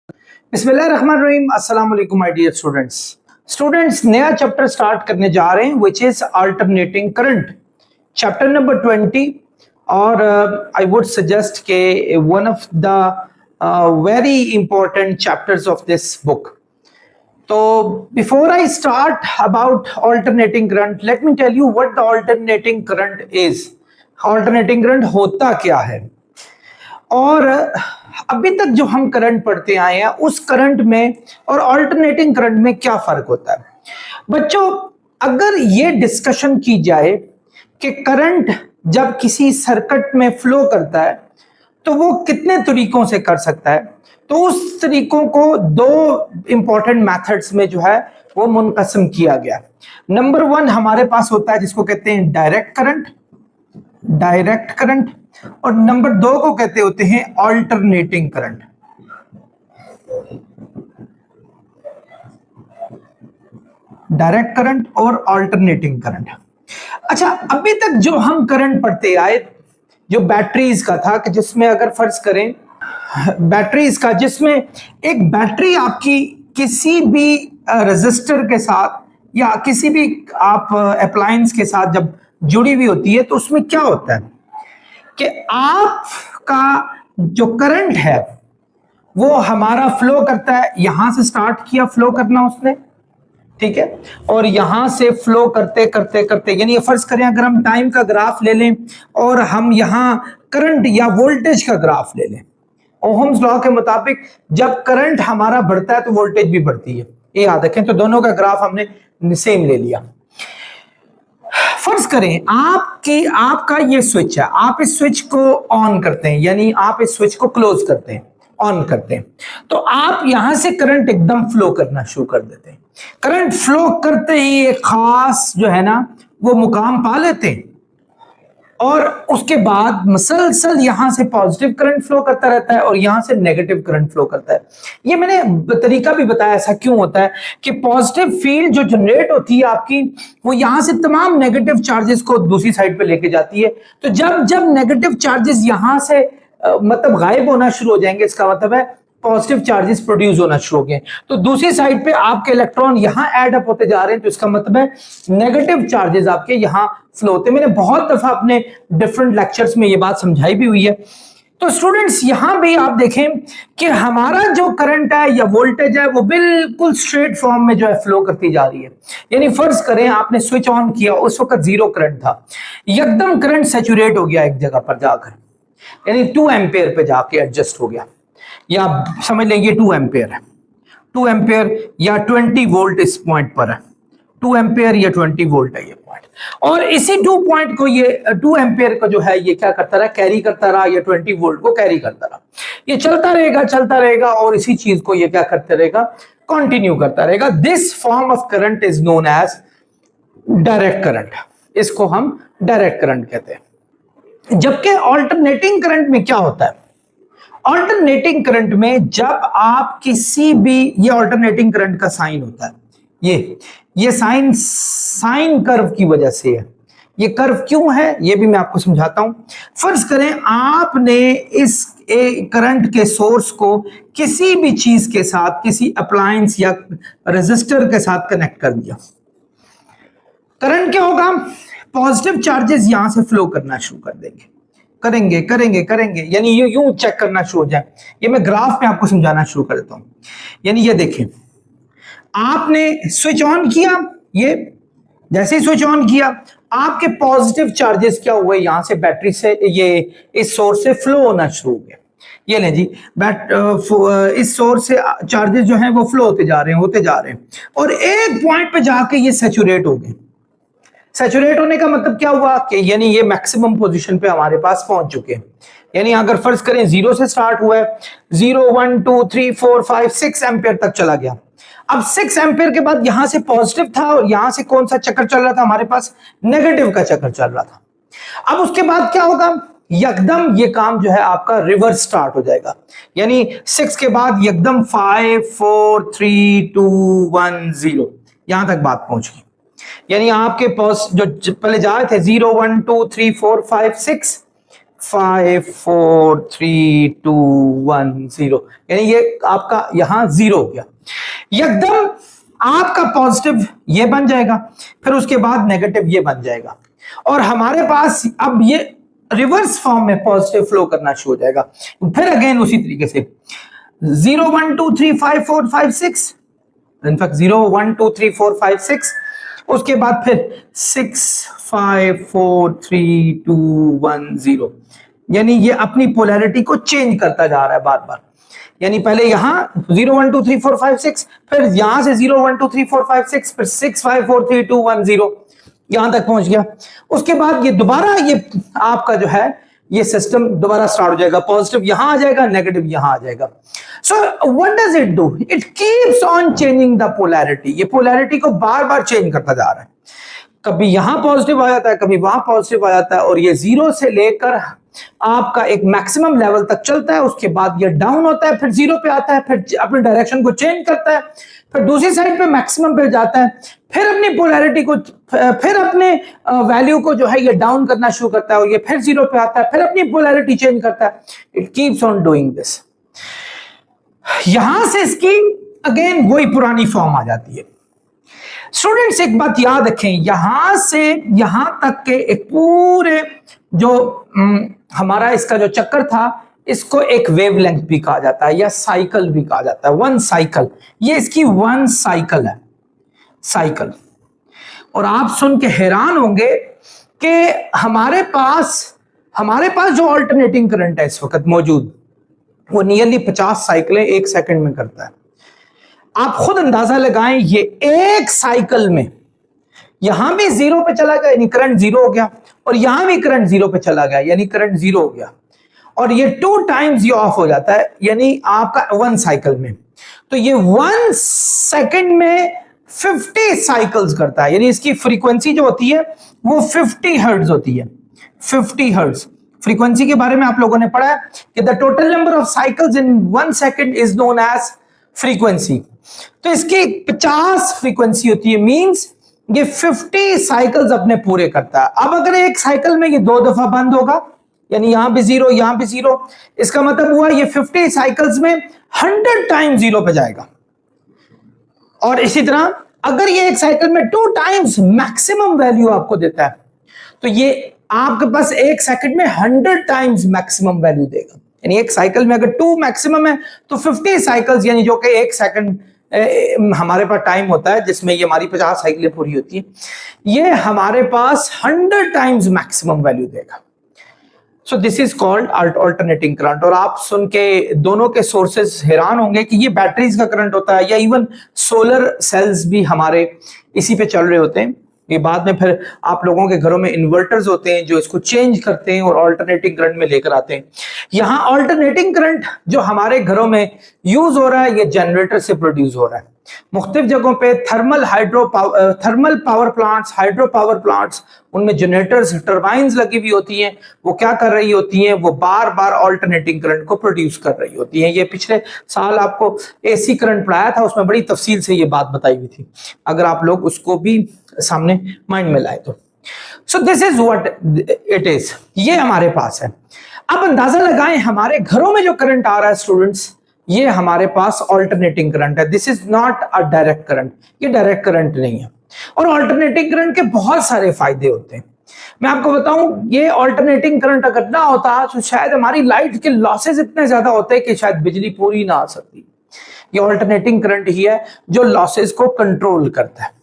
बिस्मिल्लाहिर्रहमानिर्रहीम। अस्सलाम वालेकुम माय डियर स्टूडेंट्स नया चैप्टर स्टार्ट करने जा रहे हैं which is alternating current, chapter number 20। और आई वुड सजेस्ट के one of the very important chapters of this book. तो before I start about alternating current, let me tell you what the alternating current is. Alternating current होता क्या है, और अभी तक जो हम करंट पढ़ते आए हैं उस करंट में और अल्टरनेटिंग करंट में क्या फर्क होता है। बच्चों, अगर ये डिस्कशन की जाए कि करंट जब किसी सर्किट में फ्लो करता है तो वो कितने तरीकों से कर सकता है, तो उस तरीकों को दो इंपॉर्टेंट मेथड्स में जो है वो मुनकसम किया गया। नंबर 1 हमारे पास होता है जिसको कहते हैं डायरेक्ट करंट, और नंबर 2 को कहते होते हैं अल्टरनेटिंग करंट। डायरेक्ट करंट और अल्टरनेटिंग करंट। अच्छा, अभी तक जो हम करंट पढ़ते आए जो बैटरीज का था, कि जिसमें अगर फर्ज करें बैटरीज का, जिसमें एक बैटरी आपकी किसी भी रेजिस्टर के साथ या किसी भी आप अप्लायंस के साथ जब जुड़ी हुई होती है तो उसमें क्या होता है कि आपका जो करंट है वो हमारा फ्लो करता है। यहां से स्टार्ट किया फ्लो करना उसने, ठीक है, और यहां से फ्लो करते करते करते, यानी फर्ज करें अगर हम टाइम का ग्राफ ले लें और हम यहां करंट या वोल्टेज का ग्राफ ले लें, ओहम्स लॉ के मुताबिक जब करंट हमारा बढ़ता है तो वोल्टेज भी बढ़ती है, ये याद रखें। तो दोनों का ग्राफ हमने सेम ले लिया। फर्ज करें आपका ये स्विच है, आप इस स्विच को ऑन करते हैं, यानी आप इस स्विच को क्लोज करते हैं, ऑन करते हैं, तो आप यहां से करंट एकदम फ्लो करना शुरू कर देते हैं। करंट फ्लो करते ही एक खास जो है ना वो मुकाम पा लेते हैं, और उसके बाद मसलसल यहां से पॉजिटिव करंट फ्लो करता रहता है और यहां से नेगेटिव करंट फ्लो करता है। ये मैंने तरीका भी बताया ऐसा क्यों होता है कि पॉजिटिव फील्ड जो जनरेट होती है आपकी, वो यहां से तमाम नेगेटिव चार्जेस को दूसरी साइड पे लेके जाती है। तो जब जब नेगेटिव चार्जेस यहां से मतलब गायब होना शुरू हो जाएंगे, इसका मतलब है पॉजिटिव चार्जेस प्रोड्यूस होना शुरू हो गए, तो दूसरी साइड पे आपके इलेक्ट्रॉन यहां ऐड अप होते जा रहे हैं, तो इसका मतलब है नेगेटिव चार्जेस आपके यहां फ्लो होते हैं। मैंने बहुत दफा अपने डिफरेंट लेक्चर्स में ये बात समझाई भी हुई है। तो स्टूडेंट्स, यहां भी आप देखें कि हमारा जो करंट है या वोल्टेज है वो बिल्कुल स्ट्रेट फॉर्म में जो है फ्लो करती जा रही है। यानी फर्ज करें आपने स्विच ऑन किया, उस वक्त जीरो करंट था, एकदम करंट सैचुरेट हो गया एक जगह पर जाकर, यानी 2 एम्पेयर पे जाके एडजस्ट हो गया, या समझ लेंगे 2 एम्पेयर है, 2 एम्पेयर या 20 वोल्ट इस पॉइंट पर है, 2 एम्पेयर या 20 वोल्ट है ये पॉइंट। और इसी 2 पॉइंट को, ये 2 एम्पेयर का जो है ये क्या करता रहा, कैरी करता रहा, ये 20 वोल्ट को कैरी करता रहा, ये चलता रहेगा और इसी चीज को ये क्या करते रहेगा, कंटिन्यू करता रहेगा। This form of current is known as direct current, इसको हम डायरेक्ट करंट कहते हैं। जबकि अल्टरनेटिंग करंट में क्या होता है, अल्टरनेटिंग करंट में जब आप किसी भी, ये अल्टरनेटिंग करंट का साइन होता है, ये साइन कर्व की वजह से है। ये कर्व क्यों है ये भी मैं आपको समझाता हूं। फर्ज करें आपने इस करंट के सोर्स को किसी भी चीज के साथ, किसी अप्लायंस या रेजिस्टर के साथ कनेक्ट कर दिया, करंट क्या होगा, पॉजिटिव चार्जेस यहां से फ्लो करना शुरू कर देंगे, करेंगे, यानी ये यूं चेक करना शुरू हो जाए। ये मैं ग्राफ में आपको समझाना शुरू कर देता हूं। यानी ये देखें, आपने स्विच ऑन किया, ये जैसे ही स्विच ऑन किया आपके पॉजिटिव चार्जेस क्या हुए, यहां से बैटरी से, ये इस सोर्स से फ्लो होना शुरू हो गया। ये लें जी, इस सोर्स से चार्जेस जो हैं वो फ्लो होते जा रहे हैं, और एक पॉइंट पे जाके ये सैचुरेट हो गए। सैचुरेट होने का मतलब क्या हुआ कि यानी ये मैक्सिमम पोजीशन पे हमारे पास पहुंच चुके हैं। यानी अगर फर्ज करें 0 से स्टार्ट हुआ है, 0 1 2 3 4 5 6 एम्पेयर तक चला गया। अब 6 एम्पेयर के बाद यहां से पॉजिटिव था और यहां से कौन सा चक्कर चल रहा था, हमारे पास नेगेटिव का चक्कर चल रहा था। अब उसके बाद क्या होगा, एकदम ये काम जो है आपका रिवर्स स्टार्ट हो जाएगा, यानी 6 के बाद एकदम 5 4 3 2 1 0 यहां तक बात पहुंच गई। यानी आपके पास जो पहले जा रहे थे 0 1 2 3 4 5 6, 5 4 3 2 1 0, यानी ये आपका यहां 0 हो गया। एकदम आपका पॉजिटिव ये बन जाएगा, फिर उसके बाद नेगेटिव ये बन जाएगा, और हमारे पास अब ये रिवर्स फॉर्म में पॉजिटिव फ्लो करना शुरू हो जाएगा। फिर अगेन उसी तरीके से 0 1 2 3 5 4 5 6, इनफैक्ट 0 1 2 3 4 5 6, उसके बाद फिर 6 5 4 3 2 1 0, यानी ये अपनी पोलैरिटी को चेंज करता जा रहा है बार बार। यानी पहले यहां 0 1 2 3 4 5 6, फिर यहां से 0 1 2 3 4 5 6, फिर 6 5 4 3 2 1 0, यहां तक पहुंच गया। उसके बाद ये दोबारा ये आपका जो है ये सिस्टम दोबारा स्टार्ट हो जाएगा, पॉजिटिव यहां आ जाएगा, नेगेटिव यहां आ जाएगा। So what does it do? It keeps on changing the polarity, ये पोलैरिटी को बार बार चेंज करता जा रहा है। कभी यहां पॉजिटिव आ जाता है, कभी वहां पॉजिटिव आ जाता है, और ये 0 से लेकर आपका एक मैक्सिमम लेवल तक चलता है। उसके बाद ये डाउन होता है, फिर 0 पे आता है, फिर अपनी डायरेक्शन को चेंज करता है, फिर दूसरी साइड पे मैक्सिमम पे जाता है, फिर अपनी पोलैरिटी को, फिर अपने वैल्यू को जो है ये डाउन करना शुरू करता है, और ये फिर 0 पे आता है, फिर अपनी पोलैरिटी चेंज करता है। It keeps on doing this. यहां से इसकी अगेन वही पुरानी फॉर्म आ जाती है। स्टूडेंट्स एक बात याद रखें, यहां से यहां तक के एक पूरे जो हमारा इसका जो चक्कर था, इसको एक वेवलेंथ भी कहा जाता है या साइकिल भी कहा जाता है, वन साइकिल। ये इसकी वन साइकिल है, साइकिल। और आप सुन के हैरान होंगे कि हमारे पास जो अल्टरनेटिंग करंट है इस वक्त मौजूद, वो नियरली 50 साइकिलें एक सेकंड में करता है। आप खुद अंदाजा लगाएं, ये एक साइकिल में यहां भी 0 पे चला गया यानी करंट 0 हो गया, और यहां भी करंट 0 पे चला गया यानी करंट 0 हो गया, और ये 2 टाइम्स ये ऑफ हो जाता है यानी आपका 1 साइकिल में। तो ये 1 सेकंड में 50 साइकिल्स करता है, यानी इसकी फ्रीक्वेंसी जो होती है वो 50 हर्ट्ज होती है। 50 हर्ट्ज फ्रीक्वेंसी के बारे में आप लोगों ने पढ़ा है कि the total number of cycles in 1 second is known as frequency. तो इसकी 50 फ्रीक्वेंसी होती है, मींस ये 50 साइकिल्स अपने पूरे करता है। अब अगर एक साइकिल में ये 2 दफा बंद होगा, यानी यहां भी 0 यहां भी 0, इसका मतलब हुआ ये 50 साइकिल्स में 100 टाइम 0 पे जाएगा। और इसी तरह अगर ये एक साइकिल में 2 टाइम्स मैक्सिमम वैल्यू आपको देता है, तो ये आपके पास एक सेकंड में 100 टाइम्स मैक्सिमम वैल्यू देगा। यानी एक साइकिल में अगर 2 मैक्सिमम है तो 50 साइकिल्स, यानी जो कि एक सेकंड हमारे पास टाइम होता है जिसमें ये हमारी 50 साइकिलें पूरी होती है, ये हमारे पास 100 टाइम्स मैक्सिमम वैल्यू देगा। So this is called alternating current. और आप सुन के दोनों के सोर्सेज हैरान होंगे कि ये बैटरीज का करंट होता है या इवन सोलर सेल्स भी हमारे इसी पे चल रहे होते हैं। ये बाद में फिर आप लोगों के घरों में इन्वर्टर्स होते हैं जो इसको चेंज करते हैं और अल्टरनेटिंग करंट में लेकर आते हैं। यहाँ अल्टरनेटिंग करंट जो हमारे घरों में यूज हो रहा है, ये जनरेटर से प्रोड्यूस हो रहा है। मुख्तलिफ जगहों पे thermal power plants, hydro power plants, उनमें जनरेटर्स, टर्बाइंस लगी हुई होती हैं। वो क्या कर रही होती हैं? वो बार बार अल्टरनेटिंग करंट को प्रोड्यूस कर रही होती हैं। ये पिछले साल आपको एसी करंट पढ़ाया था, उसमें बड़ी तफसील से ये बात बताई हुई थी, अगर आप लोग उसको भी सामने माइंड में लाए तो। So this is what it is, ये हमारे पास है। अब अंदाजा लगाएं हमारे घरों में जो करंट आ रहा है स्टूडेंट्स, ये हमारे पास अल्टरनेटिंग करंट है। This is not a direct current, ये डायरेक्ट करंट नहीं है। और अल्टरनेटिंग करंट के बहुत सारे फायदे होते हैं। मैं आपको बताऊं, ये अल्टरनेटिंग करंट अगर ना होता तो शायद हमारी लाइट के लॉसेस इतने ज्यादा होते कि शायद बिजली पूरी ना आ सकती। ये अल्टरनेटिंग करंट ही है जो लॉसेस को कंट्रोल करता है।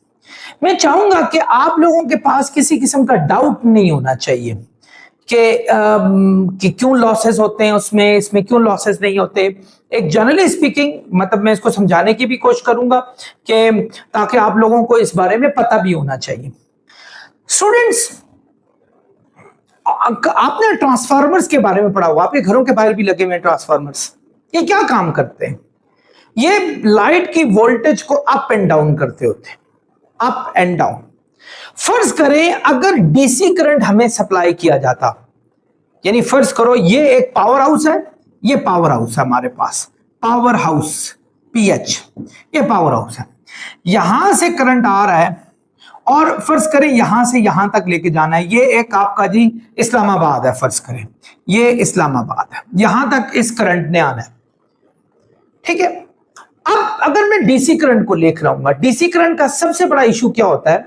मैं चाहूंगा कि आप लोगों के पास किसी किस्म का डाउट नहीं होना चाहिए कि क्यों लॉसेस होते हैं उसमें, इसमें क्यों लॉसेस नहीं होते। एक जनरली स्पीकिंग, मतलब मैं इसको समझाने की भी कोशिश करूंगा कि ताकि आप लोगों को इस बारे में पता भी होना चाहिए। स्टूडेंट्स, आपने ट्रांसफार्मर्स के बारे में पढ़ा हुआ, आपके घरों के बाहर भी लगे हुए ट्रांसफार्मर्स। ये क्या काम करते हैं? ये लाइट की वोल्टेज को अप एंड डाउन करते होते हैं, अप एंड डाउन। फर्ज करें अगर डीसी करंट हमें सप्लाई किया जाता, यानी फर्ज करो ये एक पावर हाउस है, ये पावर हाउस है हमारे पास, पावर हाउस पीएच, ये पावर हाउस है। यहां से करंट आ रहा है और फर्ज करें यहां से यहां तक लेके जाना है, ये एक आपका जी इस्लामाबाद है, फर्ज करें ये इस्लामाबाद है, यहां तक इस करंट ने आना है, ठीक है। अब अगर मैं डीसी करंट को लेकर आऊंगा, डीसी करंट का सबसे बड़ा इशू क्या होता है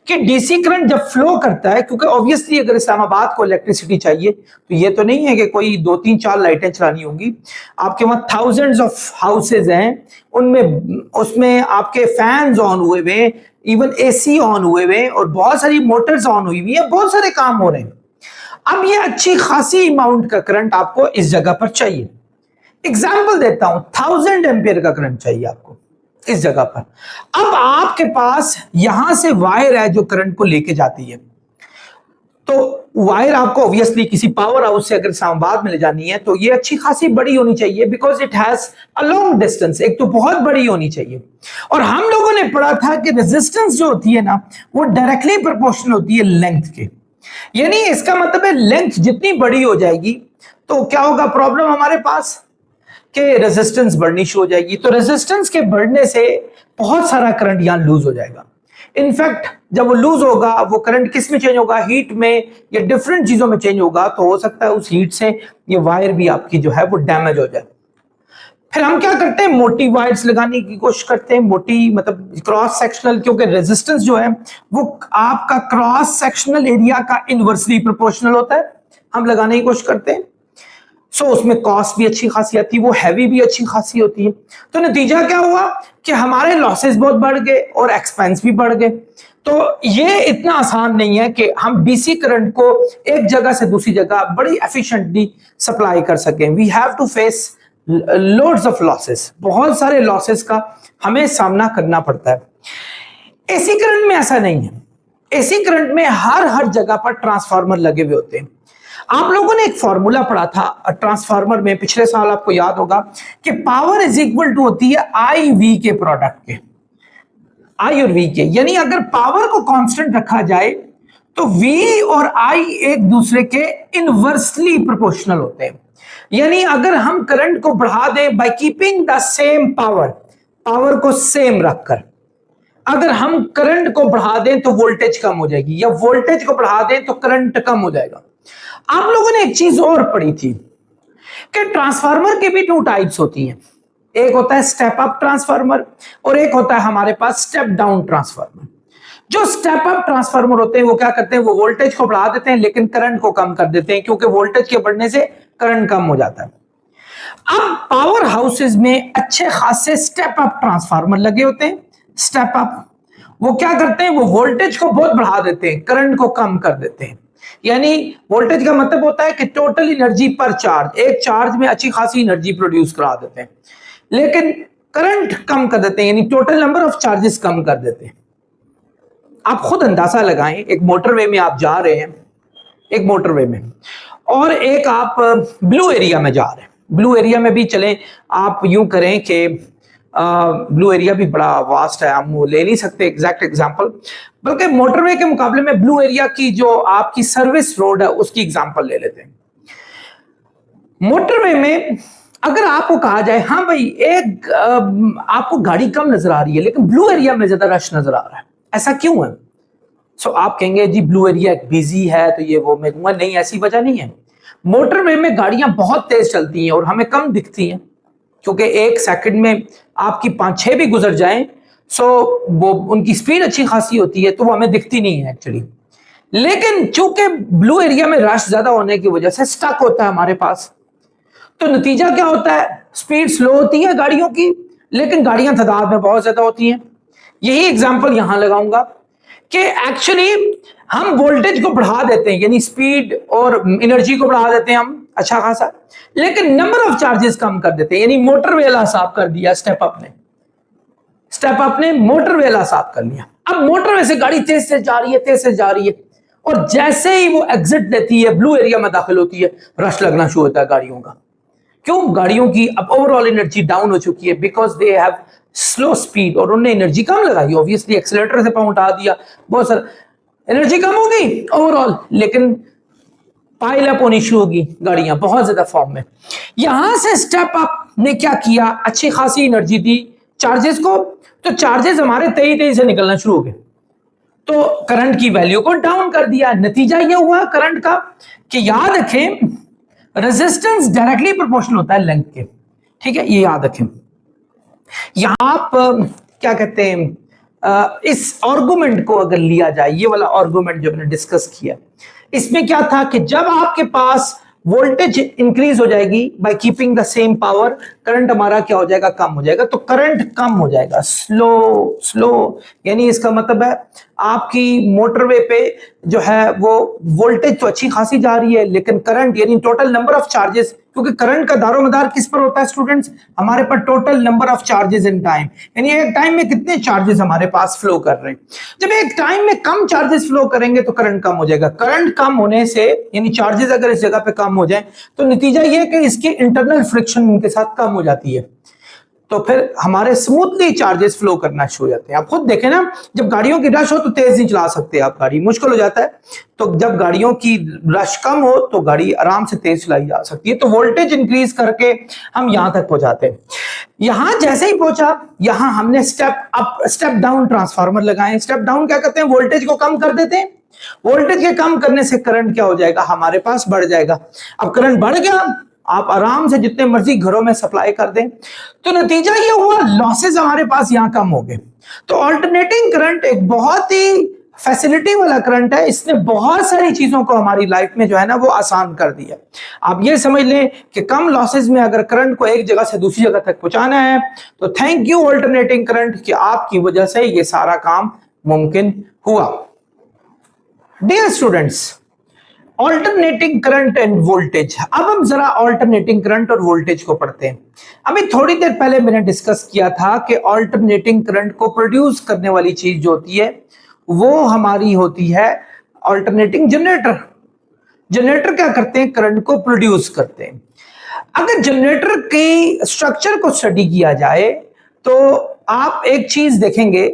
कि डीसी करंट जब फ्लो करता है, क्योंकि ऑब्वियसली अगर इस्लामाबाद को इलेक्ट्रिसिटी चाहिए तो ये तो नहीं है कि कोई 2 3 4 लाइटें चलानी होंगी, आपके वहां थाउजेंड्स ऑफ हाउसेज हैं, उनमें उसमें आपके फैंस ऑन हुए हुए, इवन एसी ऑन हुए हुए, और बहुत सारी मोटर्स ऑन हुई हुई है, बहुत सारे काम हो रहे हैं। अब ये अच्छी खासी अमाउंट का करंट आपको इस जगह पर चाहिए। एग्जाम्पल देता हूं, 1000 एम्पियर का करंट चाहिए आपको इस जगह पर। अब आपके पास यहां से वायर है जो करंट को लेके जाती है, तो वायर आपको ऑब्वियसली किसी पावर हाउस से अगर इस्लामाबाद में ले जानी है तो ये अच्छी खासी बड़ी होनी चाहिए, because it has a long distance, एक तो बहुत बड़ी होनी चाहिए। और हम लोगों ने पढ़ा था कि रेजिस्टेंस जो होती है ना, वो डायरेक्टली प्रोपोर्शनल होती है लेंथ के, यानी इसका मतलब है लेंथ जितनी बड़ी हो जाएगी तो क्या होगा, प्रॉब्लम हमारे पास कि रेजिस्टेंस बढ़नी शुरू हो जाएगी। तो रेजिस्टेंस के बढ़ने से बहुत सारा करंट यहां लूज हो जाएगा। इनफैक्ट जब वो लूज होगा, वो करंट किस में चेंज होगा, हीट में या डिफरेंट चीजों में चेंज होगा, तो हो सकता है उस हीट से ये वायर भी आपकी जो है वो डैमेज हो जाए। फिर हम क्या करते हैं, मोटी वायर्स लगाने की कोशिश करते हैं, मोटी मतलब क्रॉस सेक्शनल, क्योंकि रेजिस्टेंस जो है वो आपका क्रॉस सेक्शनल एरिया का इनवर्सली प्रोपोर्शनल होता है, हम लगाने की कोशिश करते हैं। सो उसमें कॉस्ट भी अच्छी खासी आती है, वो हैवी भी अच्छी खासी होती है। तो नतीजा क्या हुआ कि हमारे लॉसेस बहुत बढ़ गए और एक्सपेंस भी बढ़ गए। तो ये इतना आसान नहीं है कि हम डीसी करंट को एक जगह से दूसरी जगह बड़ी एफिशिएंटली सप्लाई कर सकें। We have to face loads of losses, बहुत सारे लॉसेस का हमें सामना करना पड़ता है। एसी करंट में ऐसा नहीं है। एसी करंट में हर जगह पर ट्रांसफार्मर लगे हुए होते हैं। आप लोगों ने एक फॉर्मूला पढ़ा था ट्रांसफार्मर में पिछले साल, आपको याद होगा कि पावर इज इक्वल टू होती है आई वी के प्रोडक्ट के, आई और वी के, यानी अगर पावर को कांस्टेंट रखा जाए तो वी और आई एक दूसरे के इनवर्सली प्रोपोर्शनल होते हैं। यानी अगर हम करंट को बढ़ा दें by keeping the same power, power को सेम रखकर, अगर हम करंट को बढ़ा दें तो वोल्टेज कम हो जाएगी, या वोल्टेज को बढ़ा दें तो करंट कम हो जाएगा। आप लोगों ने एक चीज और पढ़ी थी कि ट्रांसफार्मर के भी 2 टाइप्स होती हैं, एक होता है स्टेप अप ट्रांसफार्मर और एक होता है हमारे पास स्टेप डाउन ट्रांसफार्मर। जो स्टेप अप ट्रांसफार्मर होते हैं वो क्या करते हैं, वो वोल्टेज को बढ़ा देते हैं लेकिन करंट को कम कर देते हैं, क्योंकि वोल्टेज के बढ़ने से करंट कम हो जाता है। अब पावर हाउसेज में अच्छे खासे स्टेप अप ट्रांसफार्मर लगे होते हैं। स्टेप अप वो क्या करते हैं, वो वोल्टेज को बहुत बढ़ा देते हैं, करंट को कम कर देते हैं। यानी वोल्टेज का मतलब होता है कि टोटल एनर्जी पर चार्ज, एक चार्ज में अच्छी खासी एनर्जी प्रोड्यूस करा देते हैं, लेकिन करंट कम कर देते हैं, यानी टोटल नंबर ऑफ चार्जेस कम कर देते हैं। आप खुद अंदाजा लगाएं, एक मोटरवे में आप जा रहे हैं, एक मोटरवे में, और एक आप ब्लू एरिया में जा रहे हैं। ब्लू एरिया में भी चलें, आप यूं करें कि ब्लू एरिया भी बड़ा वास्ट है, हम वो ले नहीं सकते एग्जैक्ट एग्जांपल, बल्कि मोटरवे के मुकाबले में ब्लू एरिया की जो आपकी सर्विस रोड है उसकी एग्जांपल ले लेते हैं। मोटरवे में अगर आपको कहा जाए हाँ भाई एक आपको गाड़ी कम नजर आ रही है लेकिन ब्लू एरिया में ज्यादा रश नजर आ रहा है, ऐसा क्यों है? सो आप कहेंगे जी ब्लू एरिया बिजी है तो ये वो, मैं कहूंगा नहीं, ऐसी वजह नहीं है। मोटरवे में गाड़ियां बहुत तेज चलती हैं और हमें कम दिखती हैं, क्योंकि एक सेकंड में आपकी 5-6 भी गुजर जाएं, सो वो उनकी स्पीड अच्छी खासी होती है तो वो हमें दिखती नहीं है एक्चुअली। लेकिन चूंकि ब्लू एरिया में रश ज्यादा होने की वजह से स्टक होता है हमारे पास, तो नतीजा क्या होता है, स्पीड स्लो होती है गाड़ियों की, लेकिन गाड़ियां तादाद में बहुत ज्यादा होती हैं। यही एग्जांपल यहां लगाऊंगा कि एक्चुअली हम वोल्टेज को बढ़ा देते हैं, यानी स्पीड और एनर्जी को बढ़ा देते हैं हम अच्छा खासा, लेकिन नंबर ऑफ चार्जेस कम कर देते हैं। यानी मोटरवे वाला साफ कर दिया स्टेप अप ने, स्टेप अप ने मोटरवे वाला साफ कर लिया। अब मोटरवे से गाड़ी तेज से जा रही है, तेज से जा रही है, और जैसे ही वो एग्जिट लेती है, ब्लू एरिया में दाखिल होती है, रश लगना शुरू होता है गाड़ियों का। क्यों? गाड़ियों की अब ओवरऑल एनर्जी डाउन हो चुकी है, because they have slow speed, और उन्होंने एनर्जी कम लगाई, ऑब्वियसली एक्सीलरेटर से पाँव उठा दिया, बहुत सारा एनर्जी कम हो गई ओवरऑल, लेकिन पाइल अप होनी शुरू होगी गाड़ियां बहुत ज्यादा फॉर्म में। यहां से स्टेप अप ने क्या किया, अच्छी खासी एनर्जी दी चार्जेस को, तो चार्जेस हमारे तेजी तेजी से निकलना शुरू हो गए। तो करंट की वैल्यू को डाउन कर दिया। नतीजा ये हुआ करंट का कि याद रखें रेजिस्टेंस डायरेक्टली प्रोपोर्शनल होता है लेंथ के, ठीक है, ये याद रखें। यहां आप क्या कहते हैं इस आर्गुमेंट को अगर लिया जाए, ये वाला आर्गुमेंट जो मैंने डिस्कस किया, इसमें क्या था कि जब आपके पास वोल्टेज इंक्रीज हो जाएगी by keeping the same power, current हमारा क्या हो जाएगा, कम हो जाएगा। तो करंट कम हो जाएगा, स्लो स्लो, यानी इसका मतलब है आपकी मोटरवे पे जो है वो वोल्टेज तो अच्छी खासी जा रही है, लेकिन करंट यानी टोटल नंबर ऑफ चार्जेस, क्योंकि करंट का दारोमदार किस पर होता है स्टूडेंट्स, हमारे पास total number of charges in time, यानी एक टाइम में कितने चार्जेस हमारे पास फ्लो कर रहे हैं। जब एक टाइम में कम चार्जेस फ्लो करेंगे तो करंट कम हो जाएगा। करंट कम होने से यानी चार्जेस अगर इस जगह पे कम हो जाए तो नतीजा यह है कि इसकी इंटरनल फ्रिक्शन उनके साथ कम हो जाती है, तो फिर हमारे स्मूथली चार्जेस फ्लो करना शुरू हो जाते हैं। आप खुद देखें ना, जब गाड़ियों की रश हो तो तेज नहीं चला सकते आप, गाड़ी मुश्किल हो जाता है। तो जब गाड़ियों की रश कम हो तो गाड़ी आराम से तेज चलाई जा सकती है। तो वोल्टेज इंक्रीज करके हम यहां तक पहुंचाते हैं। यहां जैसे ही पहुंचा, यहां हमने step up step down transformer लगाए। स्टेप डाउन क्या करते हैं, वोल्टेज को कम कर देते हैं। वोल्टेज के कम करने से करंट क्या हो जाएगा, हमारे पास बढ़ जाएगा। अब करंट बढ़ गया, आप आराम से जितने मर्जी घरों में सप्लाई कर दें, तो नतीजा ये हुआ लॉसेस हमारे पास यहां कम हो गए। तो अल्टरनेटिंग करंट एक बहुत ही फैसिलिटी वाला करंट है, इसने बहुत सारी चीजों को हमारी लाइफ में जो है ना वो आसान कर दिया। आप ये समझ लें कि कम लॉसेस में अगर करंट को एक जगह से दूसरी जगह तक पहुंचाना है तो थैंक यू अल्टरनेटिंग करंट, कि आपकी वजह से ये सारा काम मुमकिन हुआ। Dear students, alternating current and voltage. अब हम जरा ऑल्टरनेटिंग करंट और वोल्टेज को पढ़ते हैं। अभी थोड़ी देर पहले मैंने डिस्कस किया था कि ऑल्टरनेटिंग करंट को प्रोड्यूस करने वाली चीज जो होती है वो हमारी होती है ऑल्टरनेटिंग जनरेटर। जनरेटर क्या करते हैं, करंट को प्रोड्यूस करते हैं। अगर जनरेटर के स्ट्रक्चर को स्टडी किया जाए तो आप एक चीज देखेंगे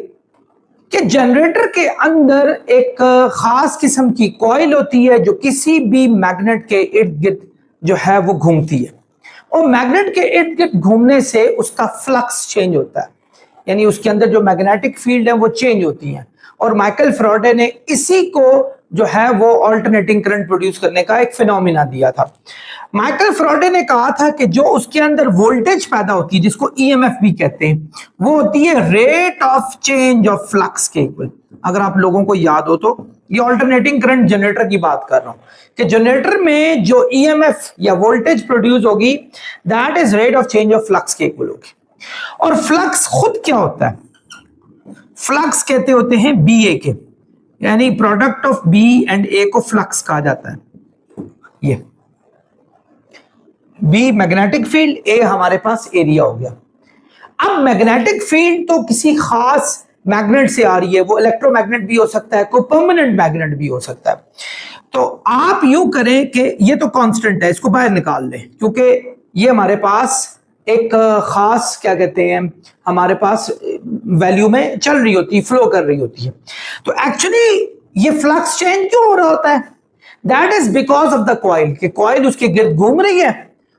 कि जनरेटर के अंदर एक खास किस्म की कॉइल होती है जो किसी भी मैग्नेट के इर्द गिर्द जो है वो घूमती है, और मैग्नेट के इर्द गिर्द घूमने से उसका फ्लक्स चेंज होता है, यानी उसके अंदर जो मैग्नेटिक फील्ड है वो चेंज होती है। और माइकल फैराडे ने इसी को जो है वो ऑल्टरनेटिंग करंट प्रोड्यूस करने का एक फिनोमिना दिया था। माइकल फैराडे ने कहा था कि जो उसके अंदर वोल्टेज पैदा होती है, जिसको ईएमएफ भी कहते हैं, वो होती है rate of change of flux के इक्वल। अगर आप लोगों को याद हो तो ये ऑल्टरनेटिंग करंट जनरेटर की बात कर रहा हूं कि जनरेटर में जो ईएमएफ या वोल्टेज प्रोड्यूस होगी that is rate of change of flux के इक्वल होगी। और फ्लक्स खुद क्या होता है, फ्लक्स कहते होते हैं बी ए के, यानी प्रोडक्ट ऑफ बी एंड ए को फ्लक्स कहा जाता है। ये बी मैग्नेटिक फील्ड, ए हमारे पास एरिया हो गया। अब मैग्नेटिक फील्ड तो किसी खास मैग्नेट से आ रही है, वो इलेक्ट्रोमैग्नेट भी हो सकता है, कोई परमानेंट मैग्नेट भी हो सकता है। तो आप यूं करें कि ये तो कांस्टेंट है, इसको बाहर निकाल लें, क्योंकि ये हमारे पास एक खास क्या कहते हैं हमारे पास वैल्यू में चल रही होती है, फ्लो कर रही होती है। तो एक्चुअली ये फ्लक्स चेंज क्यों हो रहा होता है, that is because of the coil, कि कॉइल उसके गिर्द घूम रही है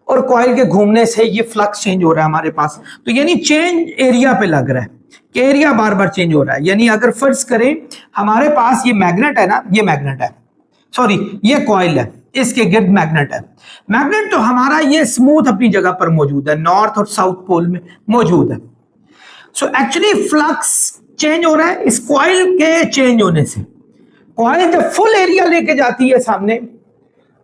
और कॉइल के घूमने से ये फ्लक्स चेंज हो रहा है हमारे पास। तो यानी चेंज एरिया पे लग रहा है कि एरिया बार बार चेंज हो रहा है। यानी अगर फर्ज करें हमारे पास ये मैग्नेट है ना, ये मैग्नेट है, सॉरी ये कॉइल है, इसके गिर्द मैग्नेट है। मैग्नेट तो हमारा ये स्मूथ अपनी जगह पर मौजूद है, नॉर्थ और साउथ पोल में मौजूद है। सो एक्चुअली फ्लक्स चेंज हो रहा है इस कॉइल के चेंज होने से। कॉइल जब फुल एरिया लेके जाती है सामने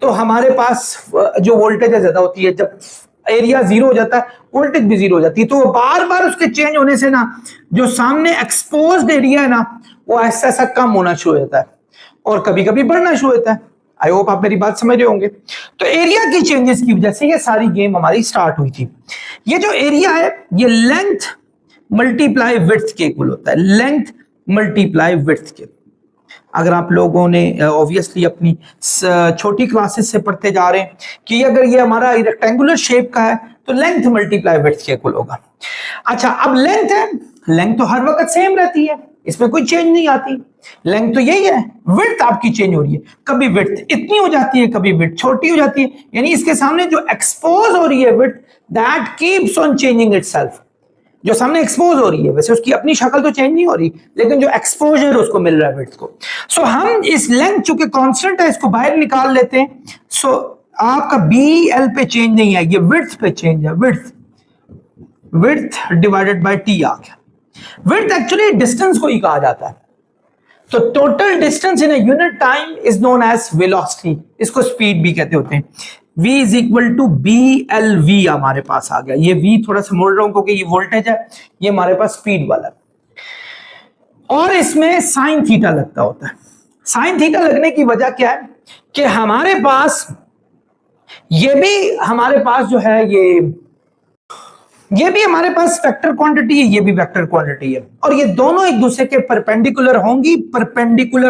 तो हमारे पास जो वोल्टेज है ज्यादा होती है, जब एरिया जीरो हो जाता है वोल्टेज भी जीरो हो जाती है। तो बार बार उसके चेंज होने से ना जो सामने एक्सपोज्ड एरिया है ना वो ऐसा ऐसा कम होना शुरू हो जाता है और कभी कभी बढ़ना शुरू होता है। आई होप आप मेरी बात समझ रहे होंगे। तो एरिया की चेंजेस की वजह से ये सारी गेम हमारी स्टार्ट हुई थी। ये जो एरिया है ये लेंथ मल्टीप्लाई विड्थ के इक्वल होता है, लेंथ मल्टीप्लाई विड्थ के। अगर आप लोगों ने ऑब्वियसली अपनी छोटी क्लासेस से पढ़ते जा रहे हैं कि अगर ये हमारा रेक्टेंगुलर शेप का है तो लेंथ मल्टीप्लाई विड्थ के इक्वल होगा। अच्छा, अब लेंथ है, लेंथ तो हर वक्त सेम रहती है, इसमें कोई चेंज नहीं आती, लेंथ तो यही है। विड्थ आपकी चेंज हो रही है, कभी विड्थ इतनी हो जाती है, कभी विड्थ छोटी हो जाती है, यानी इसके सामने जो एक्सपोज हो रही है width that keeps on changing itself. जो सामने एक्सपोज हो रही है, वैसे उसकी अपनी शक्ल तो चेंज नहीं हो रही, लेकिन जो एक्सपोजर उसको मिल रहा है विड्थ को। सो हम इस लेंथ चूंकि कांस्टेंट है इसको बाहर निकाल लेते हैं। सो आपका बी एल पे चेंज नहीं है, ये विड्थ पे चेंज है, विड्थ डिवाइडेड बाय टी आ गया। विड्थ एक्चुअली डिस्टेंस को ही कहा जाता है। तो total distance in a unit time is known as velocity, इसको स्पीड भी कहते होते हैं। v is equal to B L V हमारे पास आ गया। ये v थोड़ा सा मोड़ रहा हूं क्योंकि ये वोल्टेज है, ये हमारे पास स्पीड वाला है। और इसमें साइन थीटा लगता होता है। साइन थीटा लगने की वजह क्या है कि हमारे पास ये भी हमारे पास जो है ये भी हमारे पास वेक्टर क्वांटिटी है, ये भी वेक्टर क्वांटिटी है, और ये दोनों एक दूसरे के परपेंडिकुलर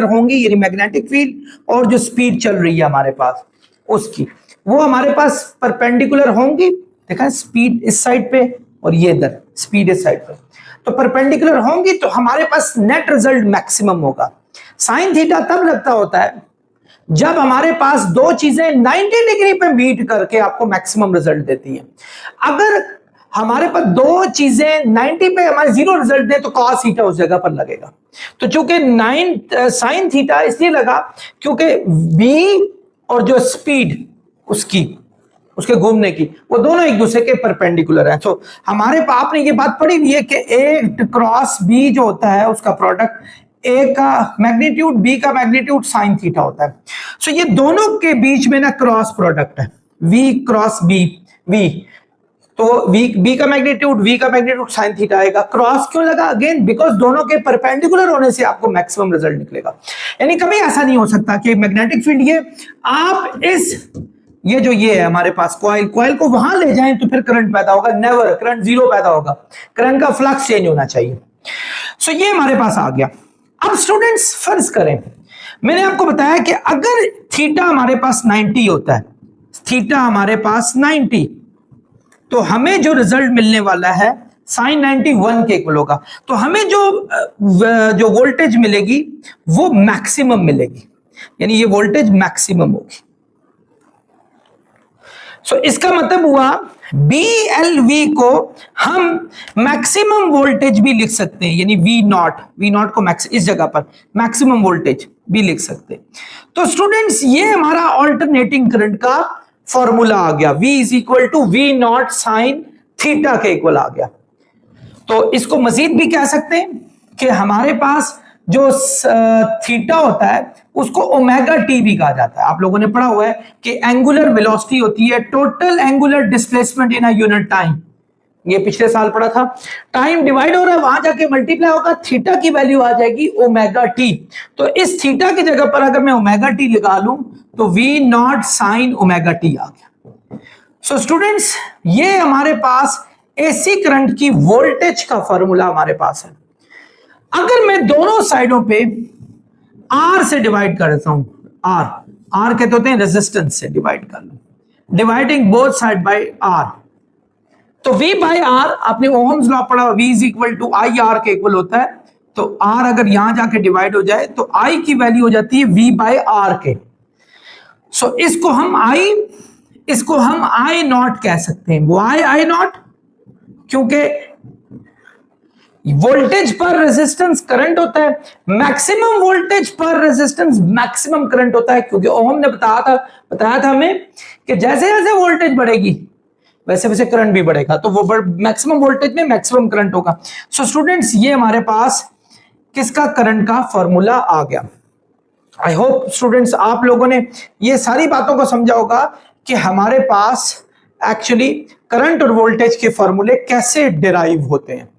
होंगी यानी मैग्नेटिक फील्ड और जो स्पीड चल रही है हमारे पास उसकी, वो हमारे पास परपेंडिकुलर होंगी। देखा, स्पीड इस साइड पे और ये इधर स्पीड इस साइड पे, तो परपेंडिकुलर होंगी, तो हमारे पास नेट रिजल्ट मैक्सिमम होगा। साइन थीटा तब लगता होता है जब हमारे पास दो चीजें 90 डिग्री पे मीट करके आपको मैक्सिमम रिजल्ट देती हैं। अगर हमारे पास दो चीजें 90 पे हमारे जीरो रिजल्ट दे तो कॉस थीटा उस जगह पर लगेगा। तो चूंकि साइन थीटा इसलिए लगा क्योंकि बी और जो स्पीड उसके घूमने की, वो दोनों एक दूसरे के परपेंडिकुलर हैं। तो हमारे आपने ये बात पढ़ी हुई है कि ए क्रॉस बी जो होता है उसका प्रोडक्ट ए का मैग्नीट्यूड बी का मैग्नीट्यूड साइन थीटा होता है। सो ये दोनों के बीच में ना क्रॉस प्रोडक्ट है, वी क्रॉस बी, वी तो बी का मैग्नीट्यूड साइन थीटा आएगा। क्रॉस क्यों लगा? अगेन बिकॉज दोनों के परपेंडिकुलर होने से आपको मैक्सिमम रिजल्ट निकलेगा। यानी कभी ऐसा नहीं हो सकता कि मैग्नेटिक फील्ड ये है हमारे पास कॉइल को वहां ले जाएं तो फिर करंट पैदा होगा, नेवर, करंट जीरो पैदा होगा, करंट का फ्लक्स चेंज होना चाहिए। सो ये हमारे पास आ गया। अब स्टूडेंट्स फर्ज करें, मैंने आपको बताया कि अगर थीटा हमारे पास 90 होता है, थीटा हमारे पास 90, तो हमें जो रिजल्ट मिलने वाला है साइन 91 के इक्वल होगा। तो हमें जो वोल्टेज मिलेगी वो मैक्सिमम मिलेगी, यानी ये वोल्टेज मैक्सिमम होगी। सो इसका मतलब हुआ BLV को हम मैक्सिमम वोल्टेज भी लिख सकते हैं, यानी V नॉट को इस जगह पर मैक्सिमम वोल्टेज भी लिख सकते हैं। तो स्टूडेंट्स ये हमारा ऑल्टरनेटिंग करंट का फॉर्मूला आ गया, V is equal to V not sine theta के इक्वल आ गया। तो इसको मजीद भी कह सकते हैं कि हमारे पास जो थीटा होता है उसको ओमेगा टी भी कहा जाता है। आप लोगों ने पढ़ा हुआ है कि एंगुलर वेलोसिटी होती है total angular displacement in a unit time, ये पिछले साल पढ़ा था। टाइम डिवाइड हो रहा है, वहां जाके मल्टीप्लाई होगा, थीटा की वैल्यू आ जाएगी ओमेगा टी। तो इस थीटा की जगह पर अगर मैं ओमेगा टी लगा लूं तो V naught sine omega T आ गया। सो स्टूडेंट्स ये हमारे पास एसी करंट की वोल्टेज का फॉर्मूला हमारे पास है। अगर मैं दोनों साइडों पे आर से डिवाइड कर देता हूं, आर कहते होते हैं रेजिस्टेंस से डिवाइड कर लो, dividing both side by R, तो V बाय आर आपने ओहम्स लॉ पढ़ा, V is equal to I R के इक्वल होता है। तो R अगर यहां जाके डिवाइड हो जाए तो I की वैल्यू हो जाती है V बाय आर के। सो इसको हम I नॉट कह सकते हैं। Why I not? क्योंकि वोल्टेज पर रेजिस्टेंस करंट होता है, मैक्सिमम वोल्टेज पर रेजिस्टेंस मैक्सिमम करंट होता है, क्योंकि ओहम ने बताया था हमें कि जैसे जैसे वोल्टेज बढ़ेगी वैसे वैसे करंट भी बढ़ेगा, तो वो मैक्सिमम वोल्टेज में मैक्सिमम करंट होगा। सो स्टूडेंट्स ये हमारे पास किसका करंट का फॉर्मूला आ गया। आई होप स्टूडेंट्स आप लोगों ने ये सारी बातों को समझा होगा कि हमारे पास एक्चुअली करंट और वोल्टेज के फॉर्मूले कैसे डिराइव होते हैं।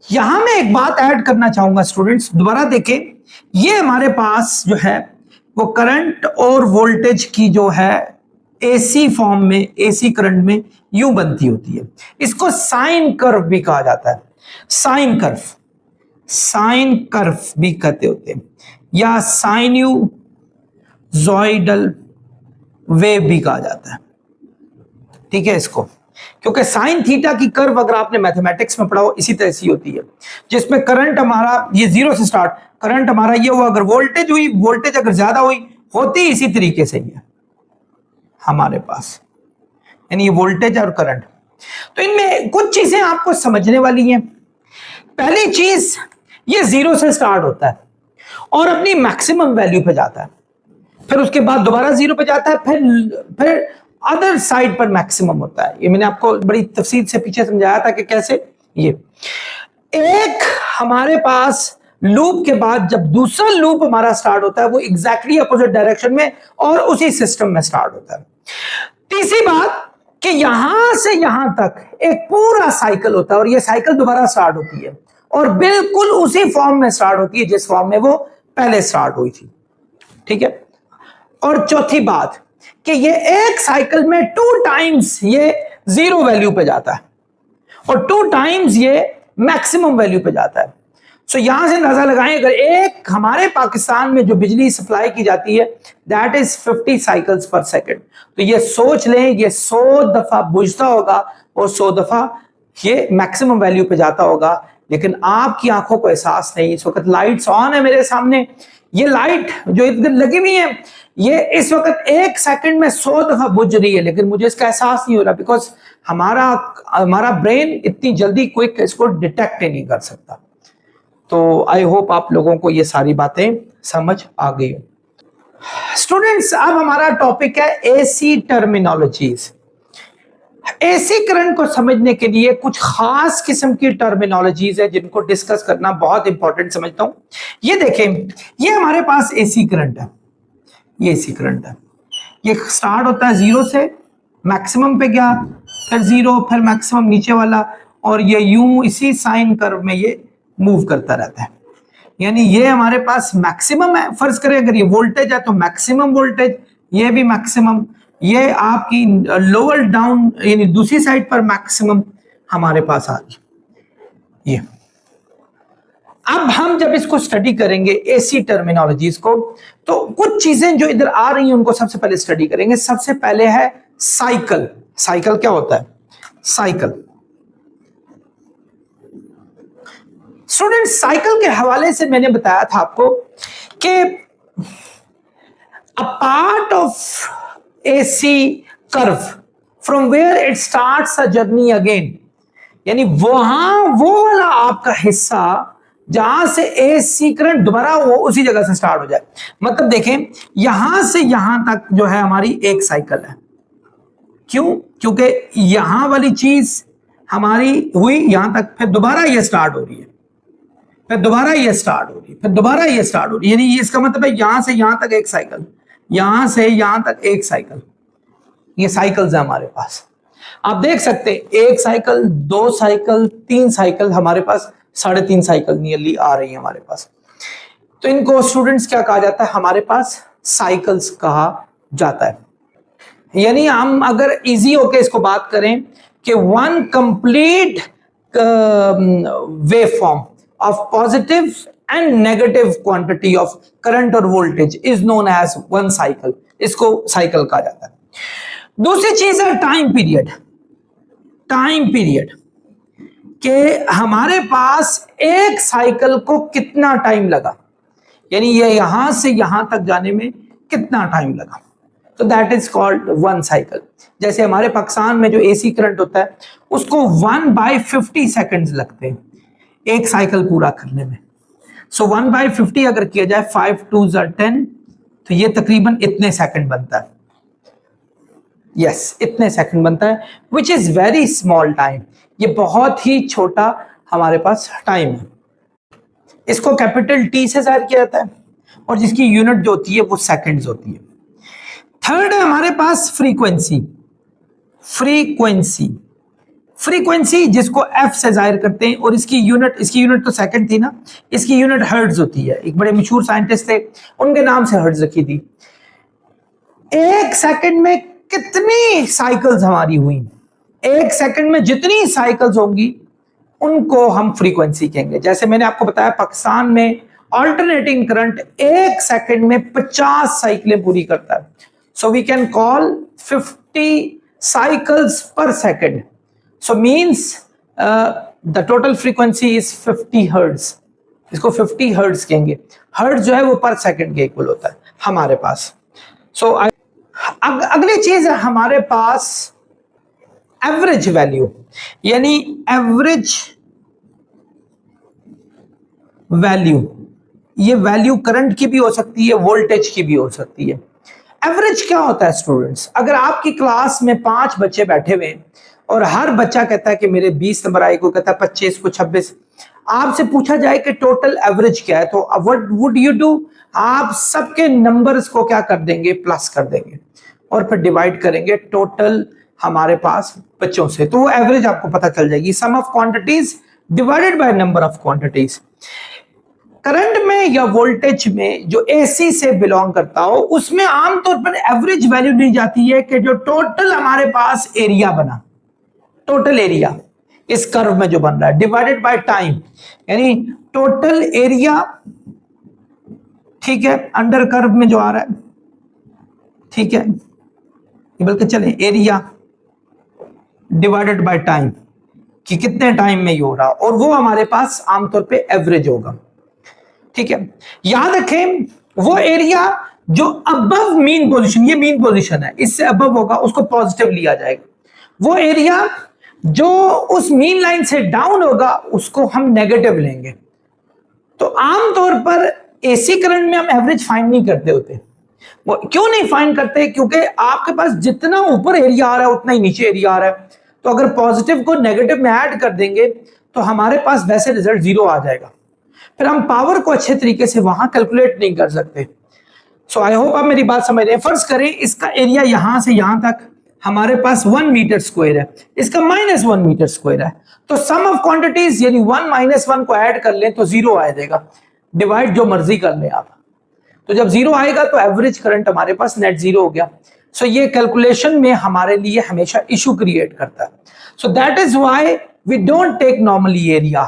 यहां मैं एक बात ऐड करना चाहूंगा स्टूडेंट्स, दोबारा देखें, ये हमारे पास जो है वो करंट और वोल्टेज की जो है एसी फॉर्म में, एसी करंट में यूं बनती होती है। इसको साइन कर्व भी कहा जाता है, साइन कर्व भी कहते होते हैं, या साइन्यूजॉइडल वेव भी कहा जाता है। ठीक है, इसको क्योंकि साइन थीटा की कर्व अगर आपने मैथमेटिक्स में पढ़ा हो इसी तरह से होती है, जिसमें करंट हमारा ये जीरो से स्टार्ट, करंट हमारा ये हुआ, अगर वोल्टेज अगर ज्यादा हुई होती इसी तरीके से ही है हमारे पास, यानी ये वोल्टेज और करंट तो इनमें कुछ चीजें आपको समझने वाली हैं। पहली चीज, ये 0 से स्टार्ट होता है और अपनी मैक्सिमम वैल्यू पे जाता है, फिर उसके बाद दोबारा 0 पे जाता है, फिर अदर साइड पर मैक्सिमम होता है। ये मैंने आपको बड़ी तफसील से पीछे समझाया था कि कैसे। ये एक हमारे पास लूप के बाद जब दूसरा लूप हमारा स्टार्ट होता है वो एग्जैक्टली अपोजिट डायरेक्शन में और उसी सिस्टम में स्टार्ट होता है। तीसरी बात कि यहां से यहां तक एक पूरा साइकिल होता है और ये साइकिल दोबारा स्टार्ट होती है और बिल्कुल उसी फॉर्म में स्टार्ट होती है जिस फॉर्म में वो पहले स्टार्ट हुई थी। ठीक है। और चौथी बात कि ये एक साइकिल में 2 टाइम्स ये 0 वैल्यू पे जाता है और 2 टाइम्स ये मैक्सिमम वैल्यू पे जाता है। सो यहां से अंदाजा लगाएं, अगर एक हमारे पाकिस्तान में जो बिजली सप्लाई की जाती है that is 50 cycles per second, तो ये सोच लें ये 100 दफा बुझता होगा और 100 दफा ये मैक्सिमम वैल्यू पे जाता होगा। लेकिन आपकी आंखों को एहसास नहीं। इस वक्त लाइट्स ऑन है मेरे सामने, ये लाइट जो इधर लगी हुई है ये इस वक्त 1 सेकंड में 100 दफा बुझ रही है, लेकिन मुझे इसका एहसास नहीं हो रहा बिकॉज हमारा ब्रेन इतनी जल्दी क्विक इसको डिटेक्ट ही नहीं कर सकता। तो आई होप आप लोगों को ये सारी बातें समझ आ गई हो। स्टूडेंट्स, अब हमारा टॉपिक है एसी टर्मिनोलॉजीज। एसी करंट को समझने के लिए कुछ खास किस्म की टर्मिनोलॉजीज है जिनको डिस्कस करना बहुत इंपॉर्टेंट समझता हूं। ये देखें, ये हमारे पास एसी करंट है, ये एसी करंट है। ये स्टार्ट होता है 0 से, मैक्सिमम पे गया, फिर 0, फिर मैक्सिमम नीचे वाला, और ये यूं इसी साइन कर्व में ये मूव करता रहता है। यानी ये हमारे पास मैक्सिमम है। फर्ज करें अगर ये वोल्टेज है तो मैक्सिमम वोल्टेज, ये भी मैक्सिमम, ये आपकी लोअर डाउन यानी दूसरी साइड पर मैक्सिमम हमारे पास आ रही। ये अब हम जब इसको स्टडी करेंगे एसी टर्मिनोलॉजीज को, तो कुछ चीजें जो इधर आ रही हैं उनको सबसे पहले स्टडी करेंगे। सबसे पहले है साइकिल। साइकिल क्या होता है? साइकिल, स्टूडेंट, साइकिल के हवाले से मैंने बताया था आपको कि a part of AC curve from where it starts a journey again, यानी वहां वो वाला आपका हिस्सा जहां से एसी करंट दोबारा वो उसी जगह से स्टार्ट हो जाए। मतलब देखें, यहां से यहां तक जो है हमारी एक साइकिल है। क्यों? क्योंकि यहां वाली चीज हमारी हुई यहां तक, फिर दोबारा ये स्टार्ट हो रही है, फिर दोबारा ये स्टार्ट हो रही है, फिर दोबारा ये स्टार्ट हो रही है। यानी इसका मतलब है यहां से यहां तक एक साइकिल, यहां से यहां तक एक साइकिल। ये साइकिल्स है हमारे पास। आप देख सकते हैं 1 साइकिल, 2 साइकिल, 3 साइकिल, हमारे पास 3.5 साइकिल नियरली आ रही है हमारे पास। तो इनको स्टूडेंट्स क्या कहा जाता है? हमारे पास साइकिल्स कहा जाता है। यानी हम अगर इजी होके इसको बात करें कि one complete wave form of positive and negative quantity of current और voltage is known as one cycle, इसको साइकिल कहा जाता है। दूसरी चीज है टाइम पीरियड। टाइम पीरियड के हमारे पास एक साइकिल को कितना टाइम लगा, यानी ये यहां से यहां तक जाने में कितना टाइम लगा, तो that is called one cycle. जैसे हमारे पाकिस्तान में जो एसी करंट होता है उसको 1/50 सेकंड्स लगते हैं एक साइकिल पूरा करने में। सो 1/50 अगर किया जाए 5 2 10, तो ये तकरीबन इतने सेकंड बनता है। यस, इतने सेकंड बनता है, which is very small time. ये बहुत ही छोटा हमारे पास टाइम है। इसको कैपिटल टी से जाहिर किया जाता है और जिसकी यूनिट जो होती है वो सेकंड्स होती है। थर्ड है हमारे पास फ्रीक्वेंसी। फ्रीक्वेंसी, फ्रीक्वेंसी जिसको एफ से जाहिर करते हैं, और इसकी यूनिट तो सेकंड थी ना, इसकी यूनिट हर्ट्ज होती है। एक बड़े मशहूर साइंटिस्ट थे, उनके नाम से हर्ट्ज रखी थी। एक सेकंड में कितनी साइकिल्स हमारी हुई, एक सेकंड में जितनी साइकिल्स होंगी उनको हम फ्रीक्वेंसी कहेंगे। जैसे मैंने आपको बताया पाकिस्तान में ऑल्टरनेटिंग करंट एक सेकंड में 50 साइकिलें पूरी करता है। So we can call 50 cycles per second. So means the total frequency is 50 hertz. इसको 50 hertz कहेंगे। हर्ट्ज जो है वो पर सेकंड के इक्वल होता है हमारे पास। सो अगली चीज है हमारे पास एवरेज वैल्यू, यानी एवरेज वैल्यू, ये वैल्यू करंट की भी हो सकती है, वोल्टेज की भी हो सकती है। एवरेज क्या होता है स्टूडेंट्स? अगर आपकी क्लास में 5 बच्चे बैठे हुए हैं और हर बच्चा कहता है कि मेरे 20 नंबर आए, कोई कहता है 25, को 26, आपसे पूछा जाए कि टोटल एवरेज क्या है, तो व्हाट वुड यू डू? आप सबके नंबर्स को क्या कर देंगे? प्लस कर देंगे और फिर डिवाइड करेंगे टोटल हमारे पास बच्चों से, तो वो एवरेज आपको पता चल जाएगी। Sum of quantities divided by number of quantities. Current में या वोल्टेज में जो एसी से बिलोंग करता हो, उसमें आमतौर पर एवरेज वैल्यू दी जाती है कि जो टोटल हमारे पास एरिया बना, टोटल एरिया इस कर्व में जो बन रहा है, डिवाइडेड बाय टाइम, यानी टोटल एरिया, ठीक है, अंडर कर्व में जो आ रहा है, ठीक है, बल्कि चले एरिया डिवाइडेड बाय टाइम, कि कितने टाइम में ये हो रहा, और वो हमारे पास आमतौर पे एवरेज होगा। ठीक है, याद रखें वो एरिया जो अबव मीन पोजीशन, ये मीन पोजीशन है, इससे अबव होगा उसको पॉजिटिव लिया जाएगा। वो एरिया जो उस मीन लाइन से डाउन होगा उसको हम नेगेटिव लेंगे। तो आमतौर पर एसी करंट में हम एवरेज फाइंड नहीं करते होते। वो क्यों नहीं फाइंड करते? क्योंकि आपके पास जितना ऊपर एरिया आ रहा है उतना ही नीचे एरिया आ रहा है, तो अगर पॉजिटिव को नेगेटिव में ऐड कर देंगे तो हमारे पास वैसे रिजल्ट 0 आ जाएगा, फिर हम पावर को अच्छे तरीके से वहां कैलकुलेट नहीं कर सकते। सो आई होप आप मेरी बात समझ रहे हैं। फर्ज करें इसका एरिया यहां से यहां तक हमारे पास 1 मीटर स्क्वायर है, इसका -1 मीटर स्क्वायर है, तो सम ऑफ क्वांटिटीज यानी 1 - 1 को ऐड कर लें तो 0 आ जाएगा। डिवाइड जो मर्जी कर लें आप, तो जब 0 आएगा तो एवरेज करंट हमारे पास नेट 0 हो गया। सो ये कैलकुलेशन में हमारे लिए हमेशा इशू क्रिएट करता है। So that is why we don't take normally area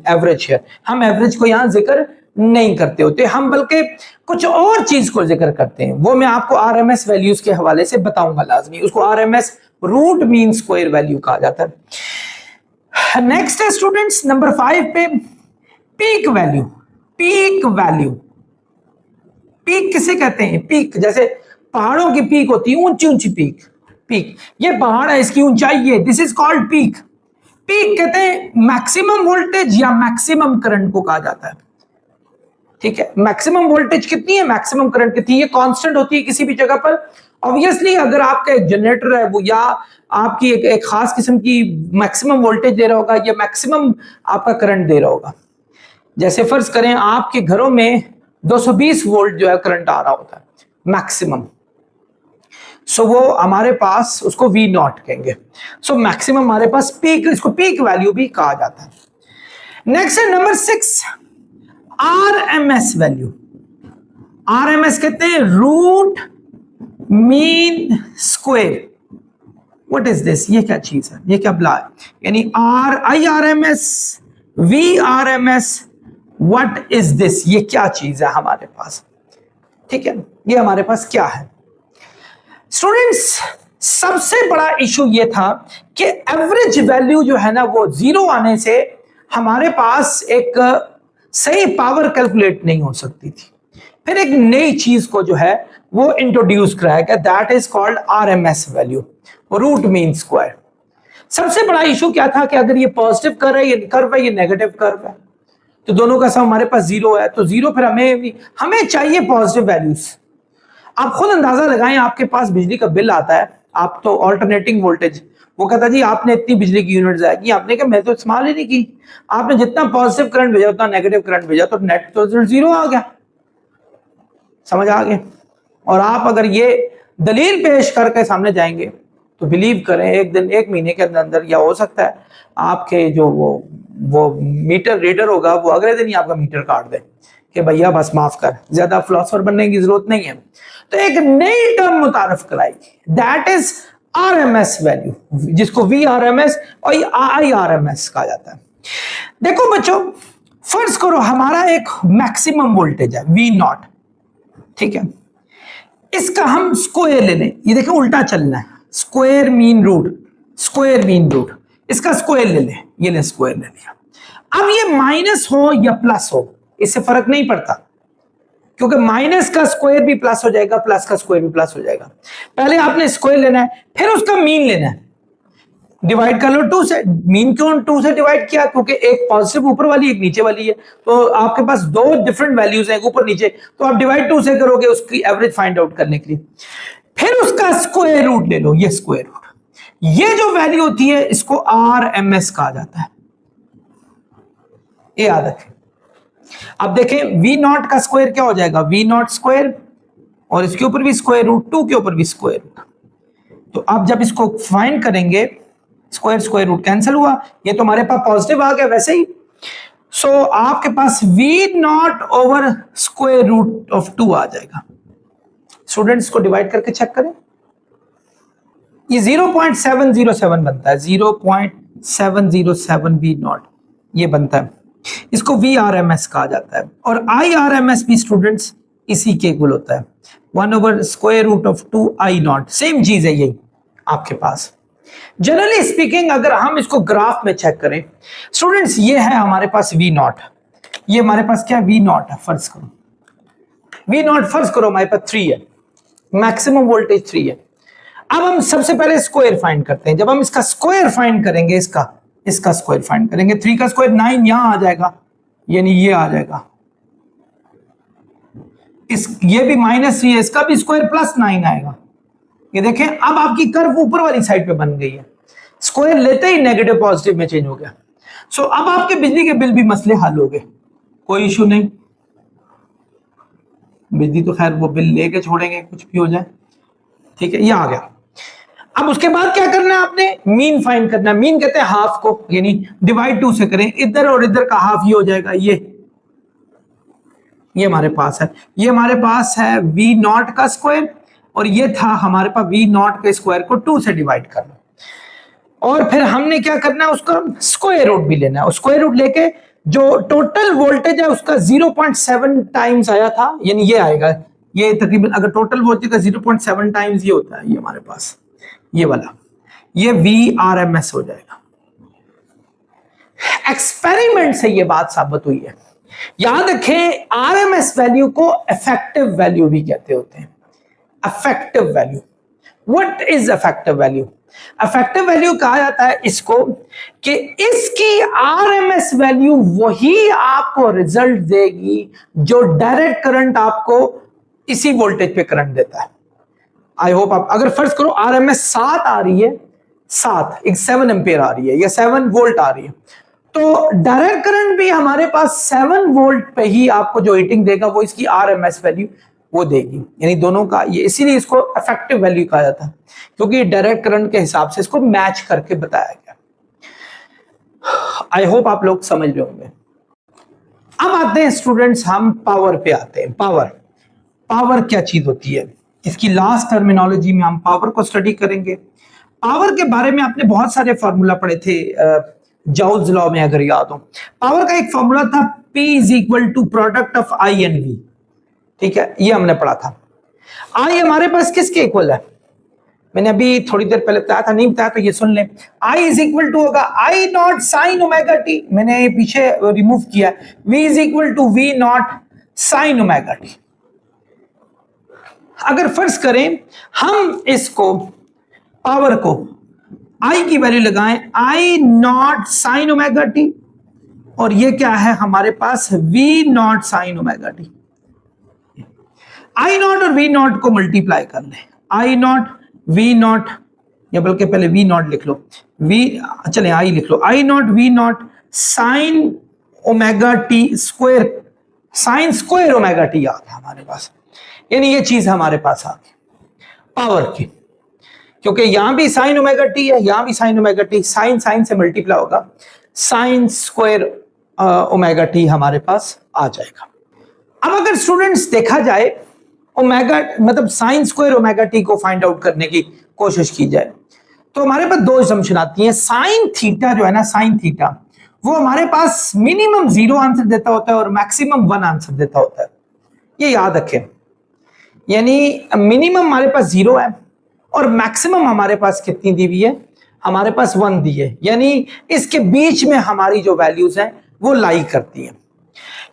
average है, हम एवरेज को यहां जिक्र नहीं करते होते, हम बल्कि कुछ और चीज को जिक्र करते हैं। वो मैं आपको आरएमएस वैल्यूज के हवाले से बताऊंगा लाजमी, उसको RMS root mean square value कहा जाता है। नेक्स्ट है स्टूडेंट्स नंबर 5 पे peak value. Peak value, peak किसे कहते हैं? पीक जैसे पहाड़ों की पीक होती है, ऊंची ऊंची पीक, पीक ये पहाड़ है, इसकी ऊंचाई है, this is called peak. Peak कहते हैं मैक्सिमम वोल्टेज या मैक्सिमम करंट को कहा जाता है। ठीक है, मैक्सिमम वोल्टेज कितनी है, मैक्सिमम करंट कितनी है, ये कांस्टेंट होती है किसी भी जगह पर। ऑब्वियसली अगर आपका एक जनरेटर है वो या आपकी एक खास किस्म की मैक्सिमम वोल्टेज दे रहा होगा या मैक्सिमम आपका करंट दे रहा होगा। जैसे फर्ज करें आपके घरों में 220 वोल्ट जो है करंट आ रहा होता है मैक्सिमम, सो वो हमारे पास उसको V नॉट कहेंगे। सो मैक्सिमम हमारे पास पीक, इसको पीक वैल्यू भी कहा जाता है। नेक्स्ट है नंबर 6 RMS वैल्यू। RMS कहते हैं root mean square. What is this? ये क्या चीज है, ये क्या बला है? यानी IRMS VRMS, what is this? ये क्या चीज है हमारे पास? ठीक है, ये हमारे पास क्या है स्टूडेंट्स? सबसे बड़ा इशू ये था कि एवरेज वैल्यू जो है ना वो 0 आने से हमारे पास एक सही पावर कैलकुलेट नहीं हो सकती थी। फिर एक नई चीज को जो है वो इंट्रोड्यूस कराया गया, that is called RMS value, root mean square. सबसे बड़ा इशू क्या था कि अगर ये पॉजिटिव कर्व है, ये कर्व है, ये नेगेटिव कर्व है, तो दोनों का सम हमारे पास 0 है, तो 0 फिर हमें चाहिए पॉजिटिव वैल्यूज। आप खुद अंदाजा लगाएं, आपके पास बिजली का बिल आता है, आप तो ऑल्टरनेटिंग वोल्टेज, वो कहता जी आपने इतनी बिजली की यूनिट जाएगी, आपने कहा मैं तो इस्तेमाल ही नहीं की, आपने जितना पॉजिटिव करंट भेजा उतना नेगेटिव करंट भेजा, तो नेट तो 0 आ गया। समझ आ गए? और आप अगर ये दलील पेश करके सामने जाएंगे तो बिलीव करें एक दिन, 1 महीने के अंदर अंदर, या हो सकता है आपके जो वो मीटर रीडर होगा वो अगले दिन ही आपका मीटर काट दे कि भैया बस माफ कर, ज्यादा फिलोसोफर बनने की जरूरत नहीं है। तो एक नई टर्म मुतारफ कराएगी, दैट इज RMS वैल्यू, जिसको VRMS और IRMS कहा जाता है। देखो बच्चों, फर्ज करो हमारा एक मैक्सिमम वोल्टेज है V नॉट, ठीक है, इसका हम स्क्वायर ले लें, ये देखो उल्टा चलना है, square mean root, square mean root, इसका स्क्वायर ले लें, ये ले स्क्वायर ले लिया। अब ये माइनस हो या प्लस हो इससे फर्क नहीं पड़ता, क्योंकि माइनस का स्क्वायर भी प्लस हो जाएगा, प्लस का स्क्वायर भी प्लस हो जाएगा। पहले आपने स्क्वायर लेना है, फिर उसका मीन लेना है। डिवाइड कर लो 2 से। मीन क्यों 2 से डिवाइड किया? क्योंकि एक पॉजिटिव ऊपर वाली एक नीचे वाली है, तो आपके पास दो डिफरेंट वैल्यूज हैं ऊपर नीचे, तो आप डिवाइड 2 से करोगे उसकी एवरेज फाइंड आउट करने के लिए। फिर उसका स्क्वायर रूट ले लो, ये स्क्वायर रूट, ये जो वैल्यू होती है इसको RMS कहा जाता है, ये याद रखें। अब देखें V नॉट का स्क्वायर क्या हो जाएगा, V नॉट स्क्वायर, और इसके ऊपर भी स्क्वायर रूट, 2 के ऊपर भी स्क्वायर रूट। तो अब जब इसको फाइंड करेंगे, स्क्वायर स्क्वायर रूट कैंसिल हुआ, ये तो हमारे पास पॉजिटिव आ गया वैसे ही। सो आपके पास V not over square root of 2 आ जाएगा। स्टूडेंट्स को डिवाइड करके चेक करें, ये 0.707 बनता है, 0.707 V नॉट ये बनता है, इसको VRMS कहा जाता है। और IRMS भी स्टूडेंट्स इसी के इक्वल होता है, 1 over square root of 2 I not, same चीज है यही आपके पास। जनरली स्पीकिंग अगर हम इसको ग्राफ में चेक करें स्टूडेंट्स, ये है हमारे पास V नॉट, ये हमारे पास क्या V नॉट है, फर्ज करो V नॉट, फर्ज करो हमारे पास 3 है, मैक्सिमम वोल्टेज 3 है। अब हम सबसे पहले स्क्वायर फाइंड करते हैं। जब हम इसका स्क्वायर फाइंड करेंगे, इसका स्क्वायर फाइंड करेंगे, 3 का स्क्वायर 9 यहां आ जाएगा, यानी ये आ जाएगा, ये भी -3 है, इसका भी स्क्वायर +9 आएगा। ये देखें अब आपकी कर्व ऊपर वाली साइड पे बन गई है, स्क्वायर लेते ही नेगेटिव पॉजिटिव में चेंज हो गया। सो अब आपके बिजली के बिल भी मसले हल हो गए, कोई इशू नहीं, बिजली तो खैर वो बिल लेके छोड़ेंगे कुछ भी हो जाए, ठीक है, ये आ गया। अब उसके बाद क्या करना है आपने, मीन फाइंड करना है। मीन कहते हैं हाफ को, यानी डिवाइड 2 से करें, इधर और इधर का हाफ ये हो जाएगा, ये हमारे पास है, ये हमारे पास है V नॉट का स्क्वायर, और ये था हमारे पास V नॉट के स्क्वायर को 2 से डिवाइड करना, और फिर हमने क्या करना है, उसका स्क्वायर रूट भी लेना है। स्क्वायर रूट लेके जो टोटल वोल्टेज है उसका 0.7 टाइम्स आया था, यानी ये आएगा, ये तकरीबन अगर टोटल वोल्टेज का 0.7 टाइम्स ये होता है, ये हमारे पास ये वाला, ये VRMS हो जाएगा। एक्सपेरिमेंट से ये बात साबित हुई है। याद रखें RMS वैल्यू को इफेक्टिव वैल्यू भी कहते होते हैं। Effective value, what is effective value? Effective value कहा जाता है इसको कि इसकी RMS वैल्यू वही आपको रिजल्ट देगी जो डायरेक्ट करंट आपको इसी वोल्टेज पे करंट देता है। आई होप आप, अगर फर्ज करो RMS 7 आ रही है, 7 एम्पियर आ रही है या 7 वोल्ट आ रही है, तो डायरेक्ट करंट भी हमारे पास 7 वोल्ट पे ही आपको जो हीटिंग देगा वो इसकी RMS वैल्यू वो देगी, यानी दोनों का ये, इसीलिए इसको इफेक्टिव वैल्यू कहा जाता है, क्योंकि डायरेक्ट करंट के हिसाब से इसको मैच करके बताया गया। आई होप आप लोग समझ रहे होंगे। अब आते हैं स्टूडेंट्स, हम पावर पे आते हैं। पावर क्या चीज होती है, इसकी लास्ट टर्मिनोलॉजी में हम पावर को स्टडी करेंगे। पावर के बारे में आपने बहुत सारे फॉर्मूला पढ़े थे जॉल्स लॉ में, अगर याद हो। पावर का एक फॉर्मूला था P = product of I and V, ठीक है, ये हमने पढ़ा था। I हमारे पास किसके इक्वल है, मैंने अभी थोड़ी देर पहले बताया था, नहीं बताया तो ये सुन लें। I = होगा I not sine omega T, मैंने ये पीछे रिमूव किया है। V = V not sine omega T. अगर फर्ज करें हम इसको पावर को I की वैल्यू लगाएं I not sine omega T, और ये क्या है हमारे पास V not sine omega T. I not और V नॉट को मल्टीप्लाई कर लें, I नॉट V नॉट, या बल्कि पहले V नॉट लिख लो, चले I लिख लो, I naught V not sine omega T square, sine square omega T आ गया हमारे पास, यानी ये चीज हमारे पास आ गई पावर की, क्योंकि यहां भी साइन ओमेगा टी है, यहां भी sine omega t, sine sine से मल्टीप्लाई होगा, साइन स्क्वायर ओमेगा टी हमारे पास आ जाएगा। अब अगर स्टूडेंट्स देखा जाए ओमेगा मतलब साइन स्क्वायर ओमेगा टी को फाइंड आउट करने की कोशिश की जाए, तो हमारे पास दो असम्पशन आती हैं। साइन थीटा जो है ना, साइन थीटा वो हमारे पास मिनिमम 0 आंसर देता होता है और मैक्सिमम 1 आंसर देता होता है, ये याद रखें। यानी मिनिमम हमारे पास 0 है और मैक्सिमम हमारे पास कितनी दी हुई है, हमारे पास 1 दी है, यानी इसके बीच में हमारी जो वैल्यूज हैं वो लाई करती हैं।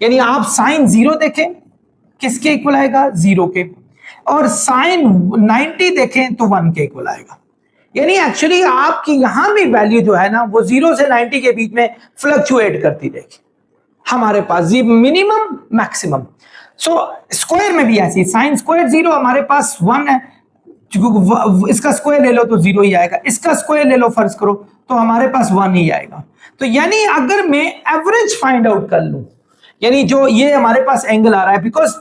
यानी आप साइन 0 देखें किसके इक्वल आएगा, 0 के, और साइन 90 देखें तो 1 के इक्वल आएगा। यानी एक्चुअली आपकी यहां भी वैल्यू जो है ना वो 0 से 90 के बीच में फ्लक्चुएट करती रहेगी हमारे पास, मिनिमम मैक्सिमम। सो स्क्वायर में भी ऐसी, साइन स्क्वायर 0 हमारे पास 1 है, इसका स्क्वायर ले लो तो 0 ही आएगा, इसका स्क्वायर ले लो फर्ज करो तो हमारे पास 1 ही आएगा। तो यानी अगर मैं एवरेज फाइंड आउट कर लूं, यानी जो ये हमारे पास एंगल आ रहा है, because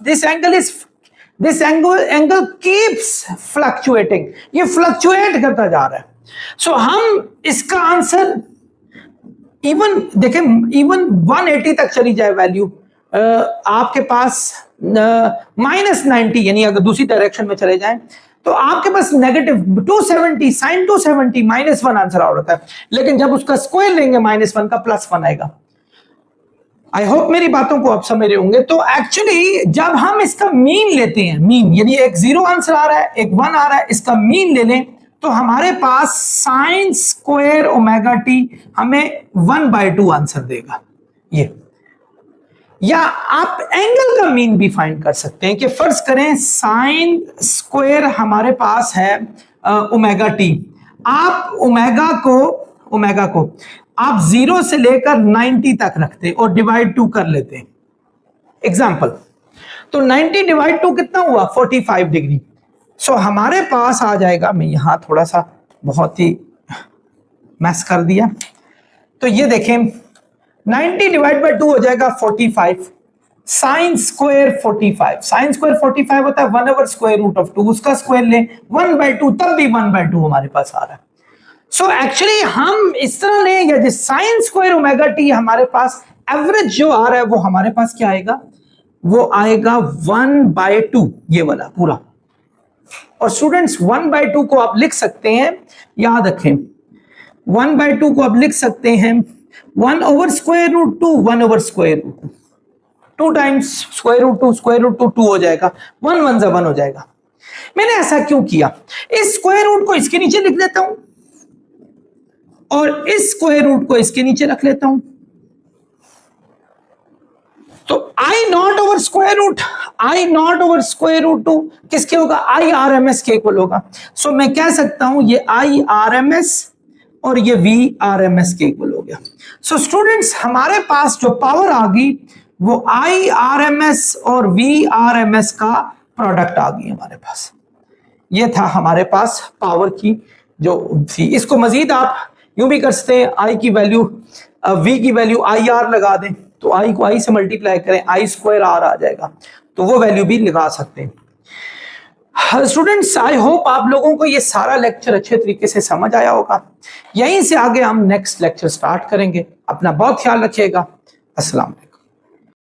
this angle keeps fluctuating, ये फ्लक्चुएट करता जा रहा है। सो हम इसका आंसर इवन देखें, इवन 180 तक चली जाए वैल्यू आपके पास -90, यानी अगर दूसरी डायरेक्शन में चले जाएं तो आपके पास नेगेटिव 270 साइन 270 -1 आंसर आ रहा है। लेकिन जब उसका स्क्वायर लेंगे -1 का +1 आएगा। आई होप मेरी बातों को आप समझ रहे होंगे। तो एक्चुअली जब हम इसका मीन लेते हैं, मीन यानी एक 0 आंसर आ रहा है, एक 1 आ रहा है, इसका मीन ले लें तो हमारे पास साइन स्क्वायर ओमेगा टी हमें 1/2 आंसर देगा ये। या आप एंगल का मीन भी फाइंड कर सकते हैं कि फर्ज करें साइन स्क्वायर हमारे पास है ओमेगा टी, आप ओमेगा को आप 0 से लेकर 90 तक रखते और डिवाइड 2 कर लेते एग्जाम्पल, तो 90 डिवाइड 2 कितना हुआ 45 डिग्री। सो हमारे पास आ जाएगा, मैं यहां थोड़ा सा बहुत ही मैस कर दिया, तो ये देखें 90 डिवाइड बाय 2 हो जाएगा 45, साइन स्क्वायर 45, साइन स्क्वायर 45 होता है 1/√2, उसका स्क्वायर लें 1/2, तब भी 1/2 हमारे पास आ रहा है। सो एक्चुअली हम इस तरह लें, या जो साइन स्क्वायर ओमेगा टी हमारे पास एवरेज जो आ रहा है वो हमारे पास क्या आएगा, वो आएगा 1/2, ये वाला पूरा। और स्टूडेंट्स 1/2 को आप लिख सकते हैं, याद रखें 1/2 को आप लिख सकते हैं 1/√2, 1/√2, 2 टाइम्स √2 2 हो जाएगा, 1 1 1 हो जाएगा। मैंने ऐसा क्यों किया, इस स्क्वायर रूट को इसके नीचे लिख देता हूं और इस स्क्वायर रूट को इसके नीचे रख लेता हूं, तो I0/√2 किसके होगा, IRMS के इक्वल होगा। सो मैं कह सकता हूं ये IRMS और ये VRMS के इक्वल हो गया। सो स्टूडेंट्स हमारे पास जो पावर आ गई वो IRMS और VRMS का प्रोडक्ट आ गई हमारे पास। ये था हमारे पास पावर की जो थी। इसको मजीद आप यूं भी कर सकते हैं, I की वैल्यू V की वैल्यू IR लगा दें, तो I को I से मल्टीप्लाई करें, I² R आ जाएगा, तो वो वैल्यू भी लगा सकते हैं। स्टूडेंट्स आई होप आप लोगों को ये सारा लेक्चर अच्छे तरीके से समझ आया होगा। यहीं से आगे हम नेक्स्ट लेक्चर स्टार्ट करेंगे। अपना बहुत ख्याल रखिएगा। अस्सलाम वालेकुम।